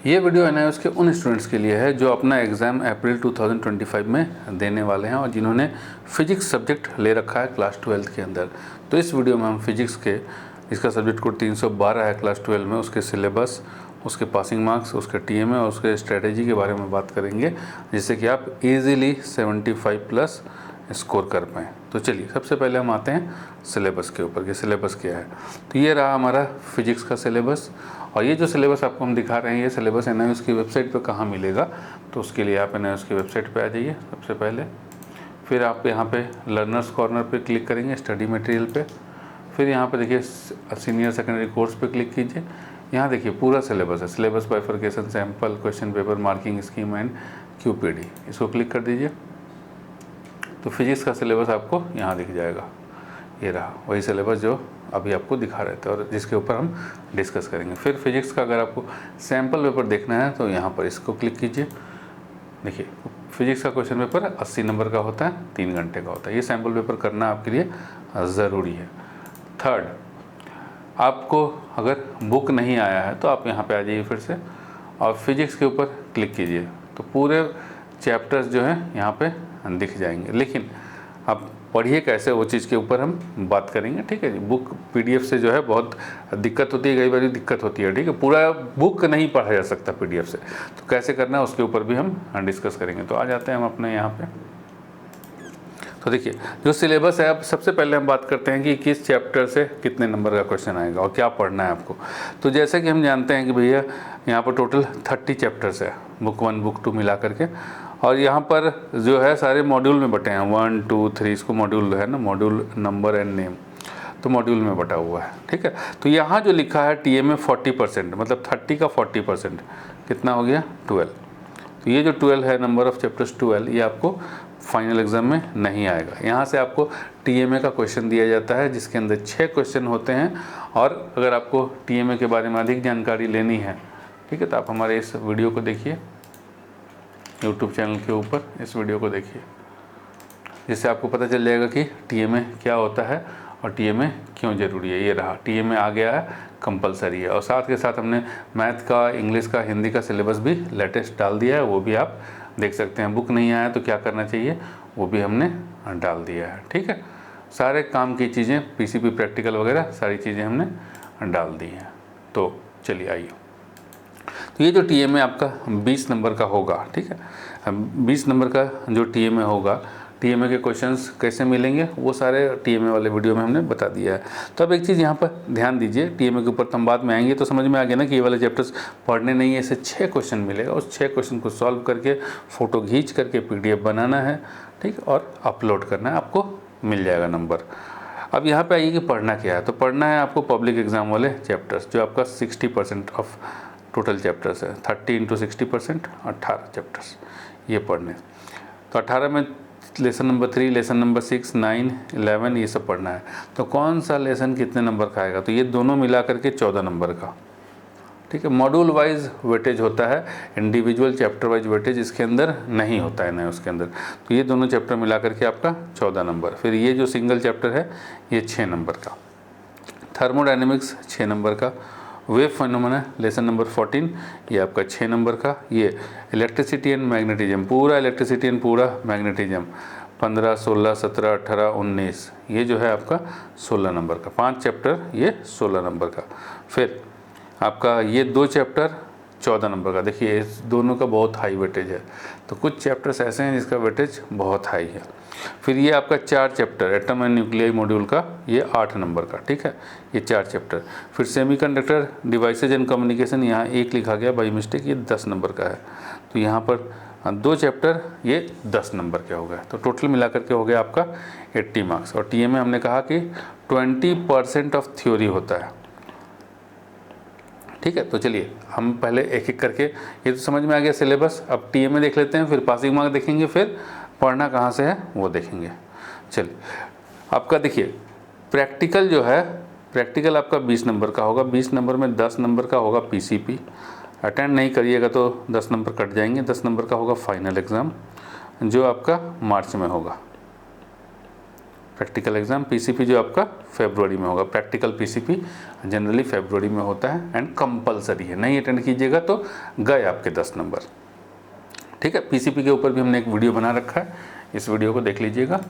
ये video NIOS के उन स्टूडेंट्स के लिए है जो अपना एग्ज़ाम अप्रैल 2025 में देने वाले हैं और जिन्होंने फिजिक्स सब्जेक्ट ले रखा है क्लास 12 के अंदर। तो इस वीडियो में हम फिजिक्स के इसका सब्जेक्ट कोड 312 है क्लास 12 में, उसके सिलेबस, उसके पासिंग मार्क्स, उसके टीएमए और उसके स्ट्रेटेजी के बारे में बात करेंगे, जिससे कि आप इजीली 75 प्लस स्कोर कर पाएँ। तो चलिए सबसे पहले हम आते हैं सिलेबस के ऊपर कि सिलेबस क्या है। तो ये रहा हमारा फिजिक्स का सिलेबस, और ये जो सिलेबस आपको हम दिखा रहे हैं ये सिलेबस एनआईओएस की वेबसाइट पे कहाँ मिलेगा, तो उसके लिए आप एनआईओएस की वेबसाइट पे आ जाइए सबसे पहले। फिर आप यहाँ पे लर्नर्स कॉर्नर पे क्लिक करेंगे, स्टडी मटेरियल पे। फिर यहाँ पे देखिए सीनियर सेकेंडरी कोर्स पे क्लिक कीजिए। यहाँ देखिए पूरा सिलेबस है, syllabus bifurcation, sample, question paper, marking scheme and QPD, इसको क्लिक कर दीजिए। तो फिजिक्स का सिलेबस आपको यहाँ दिख जाएगा। ये रहा वही सिलेबस जो अभी आपको दिखा रहे थे और जिसके ऊपर हम डिस्कस करेंगे। फिर फिजिक्स का अगर आपको सैम्पल पेपर देखना है तो यहाँ पर इसको क्लिक कीजिए। देखिए फिजिक्स का क्वेश्चन पेपर 80 नंबर का होता है, 3 घंटे का होता है। ये सैम्पल पेपर करना आपके लिए ज़रूरी है। थर्ड, आपको अगर बुक नहीं आया है तो आप यहाँ पे आ जाइए फिर से और फिजिक्स के ऊपर क्लिक कीजिए, तो पूरे चैप्टर्स जो हैं यहाँ पे दिख जाएंगे। लेकिन आप पढ़िए कैसे, वो चीज़ के ऊपर हम बात करेंगे, ठीक है जी। बुक पीडीएफ से जो है बहुत दिक्कत होती है, कई बार दिक्कत होती है, ठीक है। पूरा बुक नहीं पढ़ा जा सकता पीडीएफ से, तो कैसे करना है उसके ऊपर भी हम डिस्कस करेंगे। तो आ जाते हैं हम अपने यहाँ पे। तो देखिए जो सिलेबस है, अब सबसे पहले हम बात करते हैं कि किस चैप्टर से कितने नंबर का क्वेश्चन आएगा और क्या पढ़ना है आपको। तो जैसे कि हम जानते हैं कि भैया यहाँ पर टोटल 30 चैप्टर्स है, बुक 1 बुक 2 मिला करके, और यहाँ पर जो है सारे मॉड्यूल में बटे हैं, 1 2 3, इसको मॉड्यूल है ना, मॉड्यूल नंबर एंड नेम, तो मॉड्यूल में बटा हुआ है, ठीक है। तो यहाँ जो लिखा है टीएमए 40%, मतलब 30 का 40% कितना हो गया, 12। तो ये जो 12 है, नंबर ऑफ चैप्टर्स 12, ये आपको फाइनल एग्जाम में नहीं आएगा। यहाँ से आपको टीएमए का क्वेश्चन दिया जाता है जिसके अंदर 6 क्वेश्चन होते हैं। और अगर आपको टीएमए के बारे में अधिक जानकारी लेनी है, ठीक है, तो आप हमारे इस वीडियो को देखिए, यूट्यूब चैनल के ऊपर इस वीडियो को देखिए, जिससे आपको पता चल जाएगा कि टीएमए क्या होता है और टीएमए क्यों ज़रूरी है। ये रहा टीएमए आ गया है, कंपलसरी है। और साथ के साथ हमने मैथ का, इंग्लिश का, हिंदी का सिलेबस भी लेटेस्ट डाल दिया है, वो भी आप देख सकते हैं। बुक नहीं आया तो क्या करना चाहिए, वो भी हमने डाल दिया है, ठीक है। सारे काम की चीज़ें, पीसीपी प्रैक्टिकल वगैरह सारी चीज़ें हमने डाल दी हैं। तो चलिए आइए, तो ये जो टीएमए आपका 20 नंबर का होगा, ठीक है। 20 नंबर का जो टीएमए होगा, टीएमए के क्वेश्चंस कैसे मिलेंगे वो सारे टीएमए वाले वीडियो में हमने बता दिया है। तो अब एक चीज़ यहाँ पर ध्यान दीजिए, टीएमए के ऊपर तो हम बाद में आएंगे, तो समझ में आ गया ना कि ये वाले चैप्टर्स पढ़ने नहीं है। ऐसे 6 क्वेश्चन मिलेगा, उस 6 क्वेश्चन को सॉल्व करके फ़ोटो खींच करके PDF बनाना है, ठीक, और अपलोड करना है, आपको मिल जाएगा नंबर। अब यहाँ पे आइए कि पढ़ना क्या है। तो पढ़ना है आपको पब्लिक एग्ज़ाम वाले चैप्टर्स, जो आपका 60% ऑफ टोटल चैप्टर्स है। 30 × 60%, 18 चैप्टर्स ये पढ़ने। तो 18 में लेसन नंबर 3, लेसन नंबर 6, 9, 11 ये सब पढ़ना है। तो कौन सा लेसन कितने नंबर का आएगा, तो ये दोनों मिला करके 14 नंबर का, ठीक है। मॉड्यूल वाइज वेटेज होता है, इंडिविजुअल चैप्टर वाइज वेटेज इसके अंदर नहीं होता है ना उसके अंदर। तो ये दोनों चैप्टर मिला करके आपका 14 नंबर। फिर ये जो सिंगल चैप्टर है ये 6 नंबर का। थर्मोडायनेमिक्स 6 नंबर का। वेव फेनोमेना लेसन नंबर 14, ये आपका 6 नंबर का। ये इलेक्ट्रिसिटी एंड मैग्नेटिज्म, पूरा इलेक्ट्रिसिटी एंड पूरा मैग्नेटिज्म 15, 16, 17, 18, 19, ये जो है आपका 16 नंबर का। 5 चैप्टर ये 16 नंबर का। फिर आपका ये 2 चैप्टर 14 नंबर का। देखिए इस दोनों का बहुत हाई वेटेज है, तो कुछ चैप्टर्स ऐसे हैं जिसका वेटेज बहुत हाई है। फिर ये आपका 4 chapter atom and nuclei module का, ये 8 नंबर का, ठीक है, ये 4 चैप्टर। फिर सेमीकंडक्टर डिवाइसेज एंड कम्युनिकेशन, यहाँ 1 लिखा गया बाई मिस्टेक, ये 10 नंबर का है। तो यहाँ पर 2 चैप्टर ये 10 नंबर के हो गए। तो टोटल मिला करके हो गया आपका 80 मार्क्स। और टीएमए हमने कहा कि 20% ऑफ थ्योरी होता है, ठीक है। तो चलिए हम पहले एक एक करके, ये तो समझ में आ गया सिलेबस। अब टीएमए देख लेते हैं, फिर पासिंग मार्क देखेंगे, फिर पढ़ना कहाँ से है वो देखेंगे। चलिए आपका देखिए प्रैक्टिकल जो है, प्रैक्टिकल आपका 20 नंबर का होगा। 20 नंबर में 10 नंबर का होगा पीसीपी, अटेंड नहीं करिएगा तो 10 नंबर कट जाएंगे। 10 नंबर का होगा फाइनल एग्ज़ाम, जो आपका मार्च में होगा। Practical exam. पीसीपी जो आपका फरवरी में होगा, प्रैक्टिकल पीसीपी जनरली फरवरी में होता है एंड कंपलसरी है, नहीं अटेंड कीजिएगा तो गए आपके 10 नंबर। ठीक है, पीसीपी के ऊपर भी हमने एक वीडियो बना रखा है, इस वीडियो को देख लीजिएगा।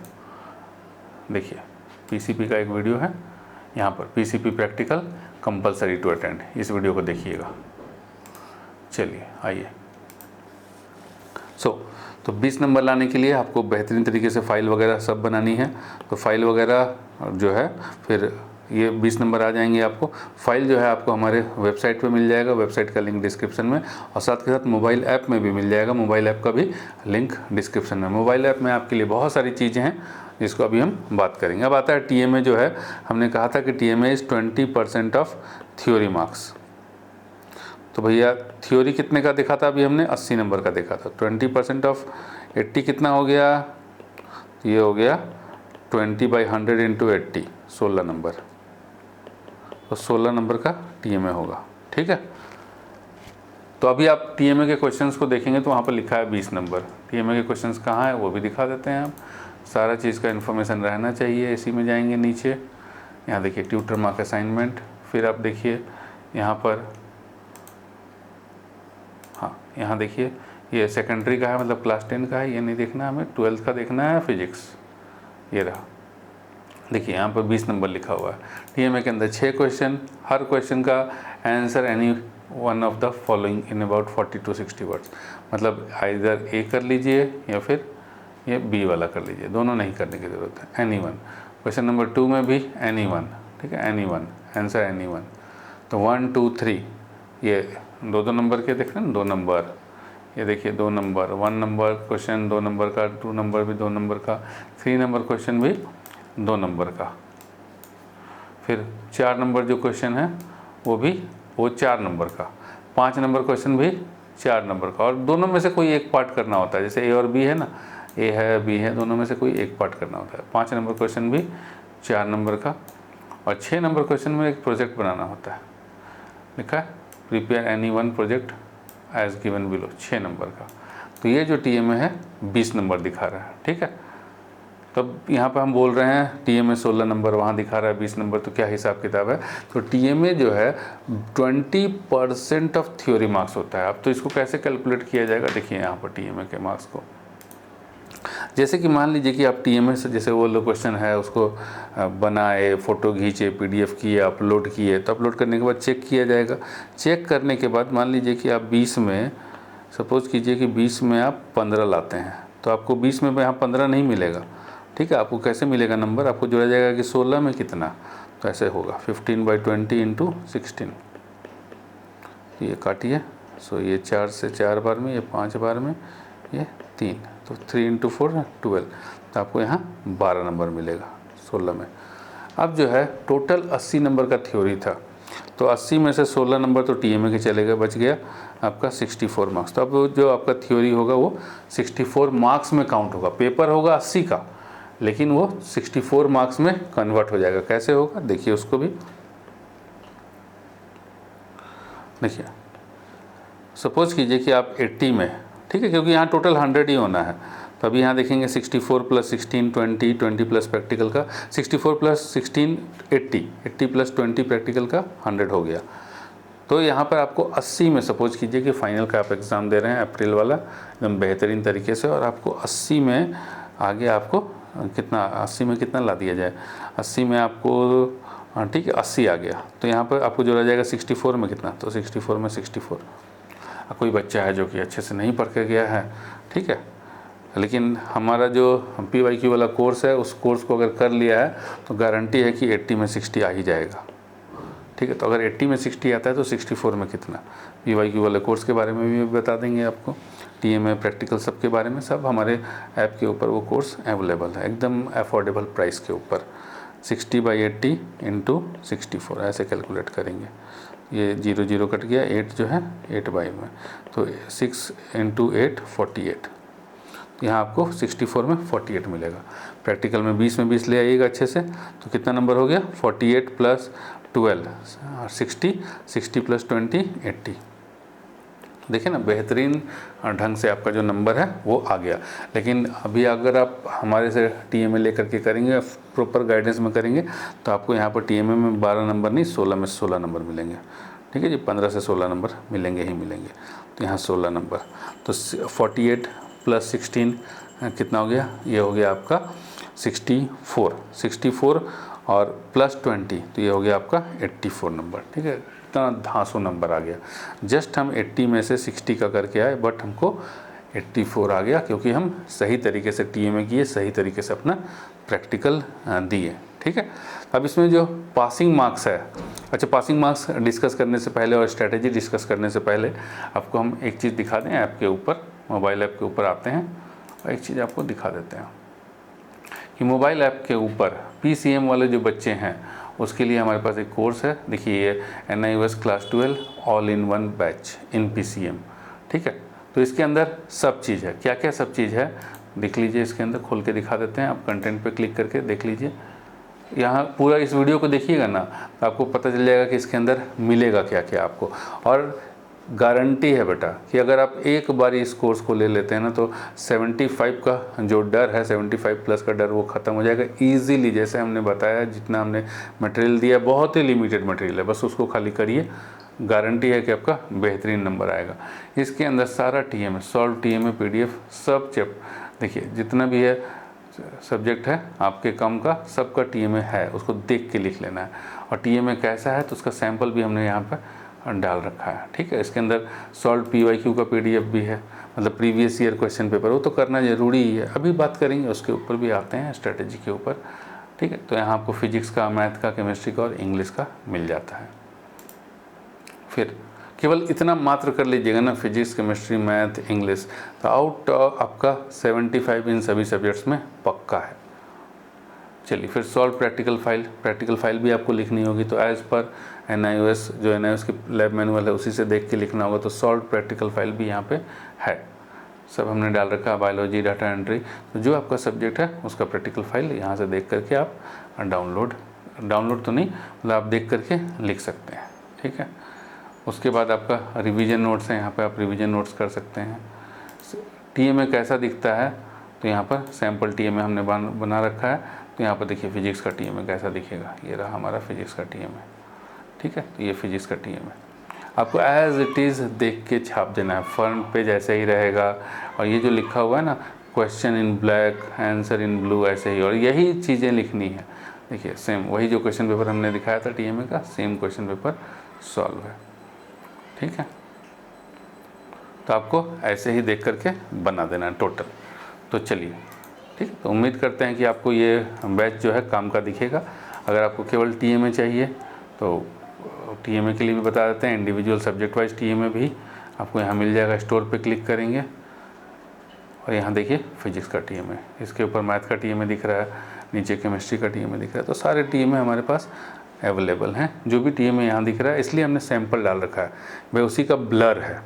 देखिए पीसीपी का एक वीडियो है यहाँ पर, PCP practical compulsory to attend, इस वीडियो को देखिएगा। चलिए आइए। तो 20 नंबर लाने के लिए आपको बेहतरीन तरीके से फ़ाइल वगैरह सब बनानी है। तो फाइल वगैरह जो है फिर ये 20 नंबर आ जाएंगे आपको। फाइल जो है आपको हमारे वेबसाइट पे मिल जाएगा, वेबसाइट का लिंक डिस्क्रिप्शन में, और साथ के साथ मोबाइल ऐप में भी मिल जाएगा, मोबाइल ऐप का भी लिंक डिस्क्रिप्शन में। मोबाइल ऐप में आपके लिए बहुत सारी चीज़ें हैं जिसको अभी हम बात करेंगे। अब आता है टीएमए जो है, हमने कहा था कि TMA is 20% of theory marks. तो भैया थ्योरी कितने का देखा था अभी हमने, 80 नंबर का देखा था। 20% ऑफ 80 कितना हो गया, ये हो गया 20/100 इंटू 80, 16 नंबर। तो 16 नंबर का टीएमए होगा। ठीक है, तो अभी आप टीएमए के क्वेश्चंस को देखेंगे तो वहाँ पर लिखा है 20 नंबर। टीएमए के क्वेश्चंस कहाँ है वो भी दिखा देते हैं हम, सारा चीज़ का इन्फॉर्मेशन रहना चाहिए। इसी में जाएंगे नीचे, यहाँ देखिए ट्यूटर मार्क असाइनमेंट, फिर आप देखिए यहाँ पर, हाँ यहाँ देखिए ये सेकेंडरी का है, मतलब क्लास 10 का है, ये नहीं देखना हमें, 12th का देखना है फिजिक्स। ये रहा, देखिए यहाँ पर 20 नंबर लिखा हुआ है। टीएमए के अंदर 6 क्वेश्चन, हर क्वेश्चन का answer any one of the following in about 40 to 60 words, मतलब आइदर ए कर लीजिए या फिर ये बी वाला कर लीजिए, दोनों नहीं करने की ज़रूरत है, एनी वन। क्वेश्चन नंबर 2 में भी एनी वन, ठीक है, any one, answer any one. तो 1 2 3 ये 2 नंबर के देख रहे हैं, 2 नंबर, ये देखिए 2 नंबर, 1 नंबर क्वेश्चन 2 नंबर का, 2 नंबर भी 2 नंबर का, 3 नंबर क्वेश्चन भी 2 नंबर का, फिर 4 नंबर जो क्वेश्चन है वो 4 नंबर का, 5 नंबर क्वेश्चन भी 4 नंबर का, और दोनों में से कोई एक पार्ट करना होता है, जैसे ए और बी है ना, ए है बी है, दोनों में से कोई एक पार्ट करना होता है। 5 नंबर क्वेश्चन भी 4 नंबर का, और 6 नंबर क्वेश्चन में एक प्रोजेक्ट बनाना होता है, लिखा है prepare any one project as given below, 6 number का। तो ये जो टीएमए है 20 नंबर दिखा रहा है। ठीक है, तब यहाँ पे हम बोल रहे हैं टीएमए 16 नंबर, वहाँ दिखा रहा है 20 नंबर, तो क्या हिसाब किताब है। तो टीएमए जो है 20% ऑफ थ्योरी मार्क्स होता है। अब तो इसको कैसे कैलकुलेट किया जाएगा, देखिए यहाँ पर टीएमए के मार्क्स को, जैसे कि मान लीजिए कि आप टीएमए से जैसे वो लो क्वेश्चन है उसको बनाए, फ़ोटो खींचे, पीडीएफ किए, अपलोड किए, तो अपलोड करने के बाद चेक किया जाएगा। चेक करने के बाद मान लीजिए कि आप 20 में, सपोज़ कीजिए कि 20 में आप 15 लाते हैं, तो आपको 20 में यहाँ 15 नहीं मिलेगा। ठीक है, आपको कैसे मिलेगा नंबर, आपको जोड़ा जाएगा कि 16 में कितना, तो ऐसे होगा 15/20 इंटू 16, ये काटिए। सो ये 4 से 4 बार में, ये 5 बार में, ये 3, तो 3 इंटू 4 12, तो आपको यहाँ 12 नंबर मिलेगा 16 में। अब जो है टोटल 80 नंबर का थ्योरी था, तो 80 में से 16 नंबर तो टीएमए के चले गए, बच गया आपका 64 मार्क्स। तो अब जो आपका थ्योरी होगा वो 64 मार्क्स में काउंट होगा। पेपर होगा 80 का, लेकिन वो 64 मार्क्स में कन्वर्ट हो जाएगा। कैसे होगा देखिए उसको भी, देखिए सपोज़ कीजिए कि आप 80 में, ठीक है, क्योंकि यहाँ टोटल 100 ही होना है, तो अभी यहाँ देखेंगे 64 + 16 20, 20 प्लस प्रैक्टिकल का, 64 + 16 80, 80 + 20 प्रैक्टिकल का 100 हो गया। तो यहाँ पर आपको 80 में, सपोज कीजिए कि फाइनल का आप एग्ज़ाम दे रहे हैं अप्रैल वाला एकदम बेहतरीन तरीके से, और आपको 80 में आगे आपको कितना, 80 में कितना ला दिया जाए, 80 में आपको, ठीक है 80 आ गया, तो यहाँ पर आपको जोड़ा जाएगा 64 में कितना, तो 64 में 64। कोई बच्चा है जो कि अच्छे से नहीं पढ़ के गया है, ठीक है, लेकिन हमारा जो PYQ वाला कोर्स है उस कोर्स को अगर कर लिया है तो गारंटी है कि 80 में 60 आ ही जाएगा। ठीक है, तो अगर 80 में 60 आता है तो 64 में कितना, PYQ वाले कोर्स के बारे में भी बता देंगे आपको, टीएमए प्रैक्टिकल सब के बारे में, सब हमारे ऐप के ऊपर वो कोर्स अवेलेबल है एकदम अफोर्डेबल प्राइस के ऊपर। 60/80 इंटू 64 ऐसे कैलकुलेट करेंगे, ये 0 0 कट गया, 8 जो है 8/, में तो 6 इंटू 8 48, यहाँ आपको 64 में 48 मिलेगा। प्रैक्टिकल में 20 में 20 ले आइएगा अच्छे से, तो कितना नंबर हो गया 48 + 12 60, 60 + 20 80, देखिए ना, बेहतरीन ढंग से आपका जो नंबर है वो आ गया। लेकिन अभी अगर आप हमारे से टीएमए लेकर के करेंगे, प्रॉपर गाइडेंस में करेंगे, तो आपको यहाँ पर टीएमए में 12 नंबर नहीं 16 में 16 नंबर मिलेंगे। ठीक है जी, 15 से 16 नंबर मिलेंगे ही मिलेंगे। तो यहाँ 16 नंबर, तो 48 + 16 कितना हो गया, ये हो गया आपका 64 और +20, तो ये हो गया आपका 84 नंबर। ठीक है, इतना धांसू नंबर आ गया। जस्ट हम 80 में से 60 का करके आए, बट हमको 84 आ गया, क्योंकि हम सही तरीके से टीएमए किए, सही तरीके से अपना प्रैक्टिकल दिए। ठीक है, अब इसमें जो पासिंग मार्क्स है, अच्छा पासिंग मार्क्स डिस्कस करने से पहले और स्ट्रैटेजी डिस्कस करने से पहले आपको हम एक चीज़ दिखा दें। ऐप के ऊपर, मोबाइल ऐप के ऊपर आते हैं और एक चीज़ आपको दिखा देते हैं कि मोबाइल ऐप के ऊपर पीसीएम वाले जो बच्चे हैं उसके लिए हमारे पास एक कोर्स है। देखिए, ये NIOS class 12 all in one batch in PCM। ठीक है, तो इसके अंदर सब चीज़ है। क्या क्या सब चीज़ है देख लीजिए, इसके अंदर खोल के दिखा देते हैं। आप कंटेंट पे क्लिक करके देख लीजिए, यहाँ पूरा इस वीडियो को देखिएगा ना, तो आपको पता चल जाएगा कि इसके अंदर मिलेगा क्या क्या आपको। और गारंटी है बेटा कि अगर आप एक बार इस कोर्स को ले लेते हैं ना, तो 75 का जो डर है, 75+ का डर, वो ख़त्म हो जाएगा ईजीली। जैसे हमने बताया, जितना हमने मटेरियल दिया, बहुत ही लिमिटेड मटेरियल है, बस उसको खाली करिए, गारंटी है कि आपका बेहतरीन नंबर आएगा। इसके अंदर सारा टीएमए, सॉल्व टीएमए PDF सब देखिए जितना भी है सब्जेक्ट है आपके कम का, सबका टीएमए है, उसको देख के लिख लेना है। और टीएमए कैसा है तो उसका सैंपल भी हमने यहाँ पर डाल रखा है। ठीक है, इसके अंदर सॉल्व PYQ का PDF भी है, मतलब प्रीवियस ईयर क्वेश्चन पेपर, वो तो करना ज़रूरी ही है। अभी बात करेंगे उसके ऊपर भी आते हैं, स्ट्रेटेजी के ऊपर। ठीक है, तो यहाँ आपको फिजिक्स का, मैथ का, केमिस्ट्री का और इंग्लिश का मिल जाता है। फिर केवल इतना मात्र कर लीजिएगा ना, फिजिक्स, केमिस्ट्री, मैथ, इंग्लिश, तो आउट आपका 75 इन सभी सब्जेक्ट्स में पक्का है। चलिए, फिर सॉल्व प्रैक्टिकल फाइल भी आपको लिखनी होगी, तो एज़ पर NIOS, जो NIOS की लैब मैनुअल है उसी से देख के लिखना होगा। तो सॉल्व प्रैक्टिकल फाइल भी यहाँ पे है, सब हमने डाल रखा है, बायोलॉजी, डाटा एंट्री। तो जो आपका सब्जेक्ट है उसका प्रैक्टिकल फाइल यहाँ से देख करके आप डाउनलोड तो नहीं, मतलब आप देख करके लिख सकते हैं। ठीक है, उसके बाद आपका रिवीजन नोट्स है, यहाँ पे आप रिवीजन नोट्स कर सकते हैं। टीएमए कैसा दिखता है, तो यहाँ पर सैम्पल टीएमए हमने बना रखा है। तो यहाँ पर देखिए फिजिक्स का टीएमए कैसा दिखेगा, ये रहा हमारा फिजिक्स का टीएमए। ठीक है, तो ये फिजिक्स का टीएमए आपको एज इट इज़ देख के छाप देना है, फ्रंट पेज ऐसे ही रहेगा। और ये जो लिखा हुआ है ना, question in black, answer in blue, ऐसे ही, और यही चीज़ें लिखनी है। देखिए सेम वही जो क्वेश्चन पेपर हमने दिखाया था टीएमए का, सेम क्वेश्चन पेपर सॉल्व है। ठीक है, तो आपको ऐसे ही देख करके बना देना है टोटल। तो चलिए, ठीक, तो उम्मीद करते हैं कि आपको ये बैच जो है काम का दिखेगा। अगर आपको केवल टीएमए चाहिए तो टीएमए के लिए भी बता देते हैं, इंडिविजुअल सब्जेक्ट वाइज टीएमए भी आपको यहाँ मिल जाएगा। स्टोर पे क्लिक करेंगे और यहाँ देखिए फिजिक्स का टीएमए, इसके ऊपर मैथ का टीएमए दिख रहा है, नीचे केमिस्ट्री का टीएमए दिख रहा है। तो सारे टीएमए हमारे पास अवेलेबल हैं। जो भी टीएमए यहाँ दिख रहा है, इसलिए हमने सैंपल डाल रखा है भाई, उसी का ब्लर है।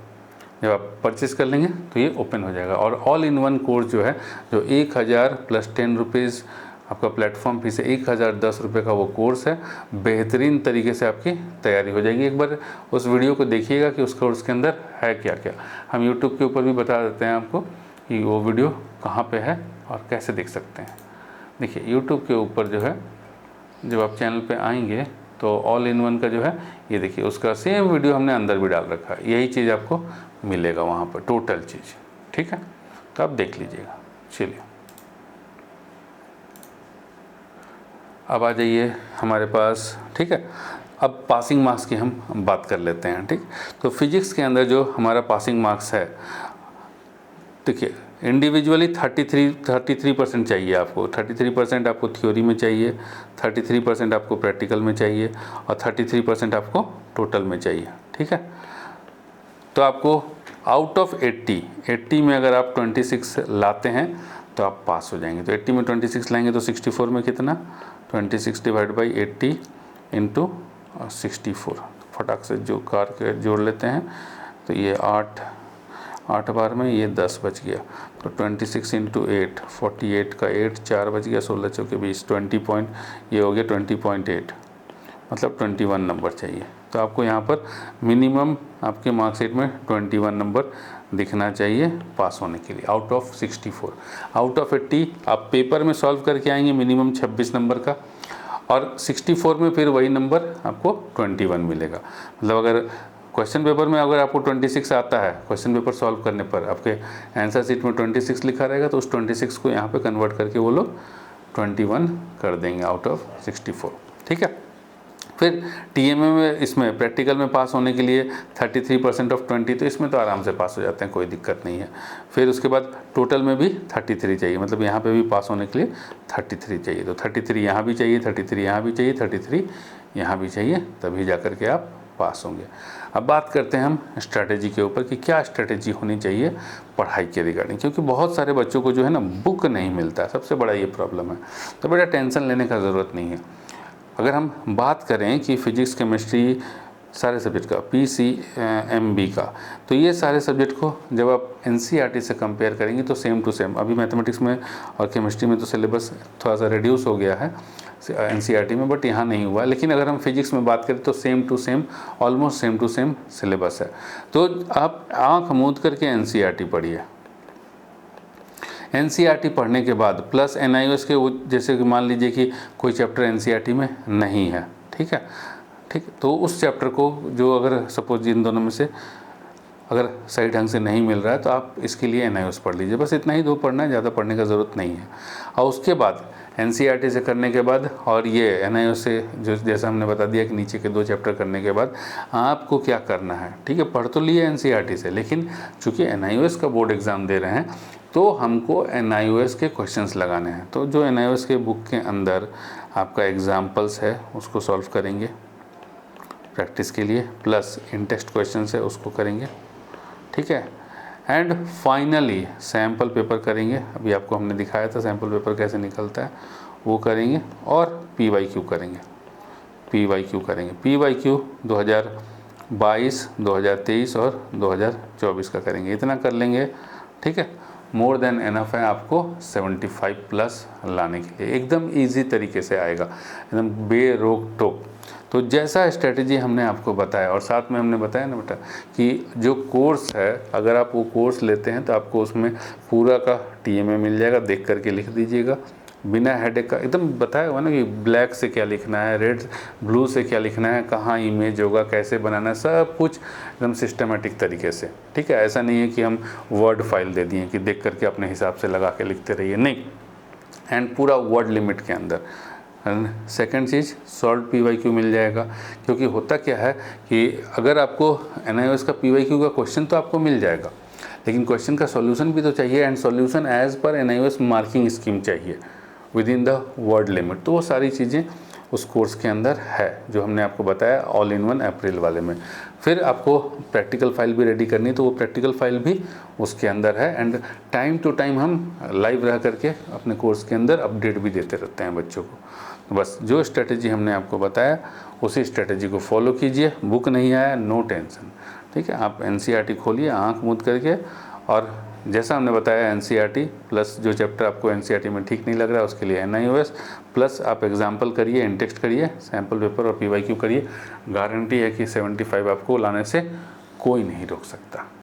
जब आप परचेस कर लेंगे तो ये ओपन हो जाएगा। और ऑल इन वन कोर्स जो है, जो 1000 + 10 रुपीज़ आपका प्लेटफॉर्म फीस है, 1010 रुपये का वो कोर्स है। बेहतरीन तरीके से आपकी तैयारी हो जाएगी। एक बार उस वीडियो को देखिएगा कि उस कोर्स के अंदर है क्या क्या। हम यूट्यूब के ऊपर भी बता देते हैं आपको कि वो वीडियो कहाँ पे है और कैसे देख सकते हैं। देखिए यूट्यूब के ऊपर जो है, जब आप चैनल पे आएंगे तो ऑल इन वन का जो है, ये देखिए उसका सेम वीडियो हमने अंदर भी डाल रखा है। यही चीज़ आपको मिलेगा वहाँ पर, टोटल चीज़। ठीक है, तो आप देख लीजिएगा। चलिए, अब आ जाइए हमारे पास। ठीक है, अब पासिंग मार्क्स की हम बात कर लेते हैं। ठीक, तो फिजिक्स के अंदर जो हमारा पासिंग मार्क्स है, देखिए इंडिविजुअली 33% चाहिए आपको। 33% आपको थ्योरी में चाहिए, 33% आपको प्रैक्टिकल में चाहिए और 33% आपको टोटल में चाहिए। ठीक है, तो आपको आउट ऑफ 80 में अगर आप 26 लाते हैं तो आप पास हो जाएंगे। तो 80 में 26 लाएंगे तो 64 में कितना, 26 / 80 × 64। फटाक से जो कार के जोड़ लेते हैं, तो ये 8 बार में ये 10 बच गया। तो 26 × 8, 48 का 8, 4 बच गया, 16 चौके 20, 20 पॉइंट, ये हो गया 20.8, मतलब 21 नंबर चाहिए। तो आपको यहाँ पर मिनिमम आपके मार्कशीट में 21 नंबर दिखना चाहिए पास होने के लिए आउट ऑफ 64। आउट ऑफ 80 आप पेपर में सॉल्व करके आएंगे मिनिमम 26 नंबर का, और 64 में फिर वही नंबर आपको 21 मिलेगा। मतलब अगर क्वेश्चन पेपर में अगर आपको 26 आता है, क्वेश्चन पेपर सॉल्व करने पर आपके आंसर शीट में 26 लिखा रहेगा, तो उस 26 को यहाँ पे कन्वर्ट करके वो लोग 21 कर देंगे आउट ऑफ 64। ठीक है। फिर टीएमए में इसमें प्रैक्टिकल में पास होने के लिए 33% ऑफ 20, तो इसमें तो आराम से पास हो जाते हैं, कोई दिक्कत नहीं है। फिर उसके बाद टोटल में भी 33 चाहिए, मतलब यहाँ पे भी पास होने के लिए 33 चाहिए। तो 33 यहाँ भी चाहिए, 33 यहाँ भी चाहिए, 33 यहाँ भी चाहिए, तभी जा कर के आप पास होंगे। अब बात करते हैं हम स्ट्रैटेजी के ऊपर कि क्या स्ट्रैटेजी होनी चाहिए पढ़ाई के रिगार्डिंग, क्योंकि बहुत सारे बच्चों को जो है ना बुक नहीं मिलता है, सबसे बड़ा ये प्रॉब्लम है। तो बेटा टेंशन लेने का ज़रूरत नहीं है। अगर हम बात करें कि फिजिक्स केमिस्ट्री सारे सब्जेक्ट का PCMB का, तो ये सारे सब्जेक्ट को जब आप NCERT से कंपेयर करेंगे तो सेम टू सेम, अभी मैथमेटिक्स में और केमिस्ट्री में तो सिलेबस थोड़ा सा रिड्यूस हो गया है NCERT में, बट यहाँ नहीं हुआ। लेकिन अगर हम फिजिक्स में बात करें तो same to same, almost same to same syllabus है। तो आप आँख मूंद करके NCERT पढ़िए। NCERT पढ़ने के बाद प्लस NIOS के, जैसे कि मान लीजिए कि कोई चैप्टर NCERT में नहीं है, ठीक है, ठीक, तो उस चैप्टर को जो अगर सपोज इन दोनों में से अगर सही ढंग से नहीं मिल रहा है तो आप इसके लिए NIOS पढ़ लीजिए। बस इतना ही दो पढ़ना है, ज़्यादा पढ़ने का ज़रूरत नहीं है। और उसके बाद NCERT से करने के बाद और ये NIOS से जो जैसा हमने बता दिया कि नीचे के 2 चैप्टर करने के बाद आपको क्या करना है, ठीक है। पढ़ तो लिए NCERT से, लेकिन चूँकि NIOS का बोर्ड एग्ज़ाम दे रहे हैं तो हमको NIOS के क्वेश्चंस लगाने हैं। तो जो NIOS के बुक के अंदर आपका एग्जाम्पल्स है उसको सॉल्व करेंगे प्रैक्टिस के लिए, प्लस इन टेक्स्ट क्वेश्चंस है उसको करेंगे, ठीक है। एंड फाइनली सैम्पल पेपर करेंगे, अभी आपको हमने दिखाया था सैम्पल पेपर कैसे निकलता है, वो करेंगे। और PYQ करेंगे, PYQ करेंगे। PYQ 2022, 2023 और 2024 का करेंगे। इतना कर लेंगे, ठीक है। मोर देन एनफ है आपको 75 प्लस लाने के लिए, एकदम इजी तरीके से आएगा, एकदम बेरोक टोक। तो जैसा स्ट्रेटजी हमने आपको बताया, और साथ में हमने बताया ना बेटा कि जो कोर्स है, अगर आप वो कोर्स लेते हैं तो आपको उसमें पूरा का TMA मिल जाएगा, देख करके लिख दीजिएगा बिना हेडेक का। एकदम बताया हुआ ना कि ब्लैक से क्या लिखना है, रेड ब्लू से क्या लिखना है, कहाँ इमेज होगा, कैसे बनाना है, सब कुछ एकदम सिस्टमेटिक तरीके से, ठीक है। ऐसा नहीं है कि हम वर्ड फाइल दे दिए कि देख करके अपने हिसाब से लगा के लिखते रहिए, नहीं। एंड पूरा वर्ड लिमिट के अंदर। सेकंड चीज़ सॉल्व PYQ मिल जाएगा, क्योंकि होता क्या है कि अगर आपको NIOS का PYQ का क्वेश्चन तो आपको मिल जाएगा, लेकिन क्वेश्चन का सॉल्यूशन भी तो चाहिए, एंड सॉल्यूशन एज पर NIOS मार्किंग स्कीम चाहिए with in the word limit. तो वो सारी चीज़ें उस कोर्स के अंदर है जो हमने आपको बताया ऑल इन वन अप्रैल वाले में। फिर आपको प्रैक्टिकल फाइल भी रेडी करनी है, तो वो प्रैक्टिकल फाइल भी उसके अंदर है। एंड टाइम टू टाइम हम लाइव रह करके अपने कोर्स के अंदर अपडेट भी देते रहते हैं बच्चों को। बस जो स्ट्रेटेजी हमने आपको बताया उसी स्ट्रेटेजी को फॉलो कीजिए। बुक नहीं आया, नो टेंशन, ठीक है। आप NCERT खोलिए आँख मूंद करके, और जैसा हमने बताया NCERT प्लस जो चैप्टर आपको NCERT में ठीक नहीं लग रहा है उसके लिए NIOS, प्लस आप एग्जाम्पल करिए, इन टेक्स्ट करिए, सैम्पल पेपर और PYQ करिए। गारंटी है कि 75 आपको लाने से कोई नहीं रोक सकता।